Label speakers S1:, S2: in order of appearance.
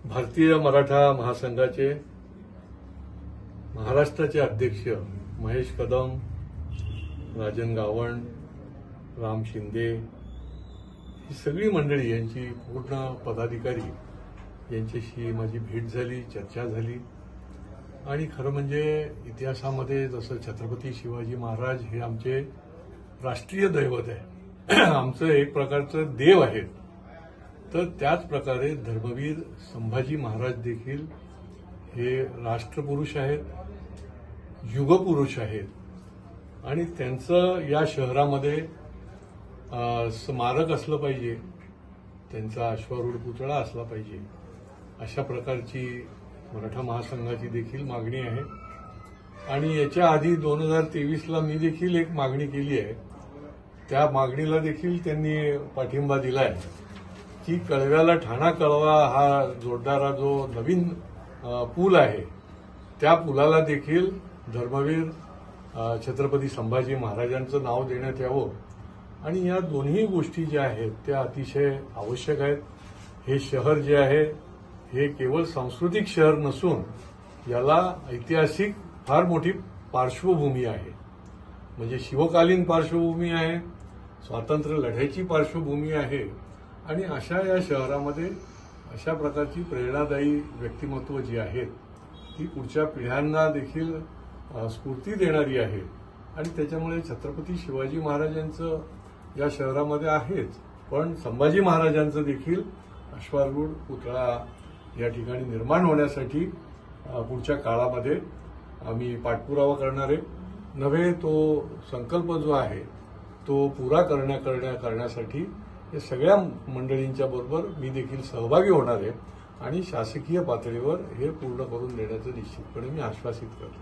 S1: भारतीय मराठा महासंघाचे महाराष्ट्राचे अध्यक्ष महेश कदम, राजन गावण, राम शिंदे ही सगळी मंडळी यांची पूर्ण पदाधिकारी यांच्याशी माझी भेट झाली, चर्चा झाली आणि खरं म्हणजे इतिहासामध्ये जसं छत्रपती शिवाजी महाराज हे आमचे राष्ट्रीय दैवत आहे, आमचं एक प्रकारचं देव आहे, तर त्याच प्रकारे धर्मवीर संभाजी महाराज देखील हे राष्ट्रपुरुष आहेत, युगपुरुष आहेत आणि त्यांचं या शहरामध्ये स्मारक असलं पाहिजे, त्यांचा अश्वारूढ पुतळा असला पाहिजे, अशा प्रकारची मराठा महासंघाची देखील मागणी आहे. आणि याच्या आधी 2023ला मी देखील एक मागणी केली आहे. त्या मागणीला देखील त्यांनी पाठिंबा दिलाय की कळव्याला ठाणा कळवा हा जोडणारा जो नवीन पूल आहे त्या पुलाला देखील धर्मवीर छत्रपती संभाजी महाराजांचं नाव देण्यात यावं. आणि या दोन्ही गोष्टी ज्या आहेत त्या अतिशय आवश्यक आहेत. हे शहर जे आहे हे केवळ सांस्कृतिक शहर नसून याला ऐतिहासिक फार मोठी पार्श्वभूमी आहे, म्हणजे शिवकालीन पार्श्वभूमी आहे, स्वातंत्र्य लढ्याची पार्श्वभूमी आहे. आणि अशा या शहरामध्ये अशा प्रकारची प्रेरणादायी व्यक्तिमत्व जी आहेत ती पुढच्या पिढ्यांना देखील स्फूर्ती देणारी आहे. आणि त्याच्यामुळे छत्रपती शिवाजी महाराजांचं या शहरामध्ये आहेच, पण संभाजी महाराजांचं देखील अश्वारूढ पुतळा या ठिकाणी निर्माण होण्यासाठी पुढच्या काळामध्ये आम्ही पाठपुरावा करणार आहे. नव्हे तो संकल्प जो आहे तो पुरा करण्यासाठी या सगळ्या मंडळींच्या बरोबर मी देखील सहभागी होणार आहे आणि शासकीय पातळीवर हे पूर्ण करून देण्याचं निश्चितपणे मी आश्वासित करतो.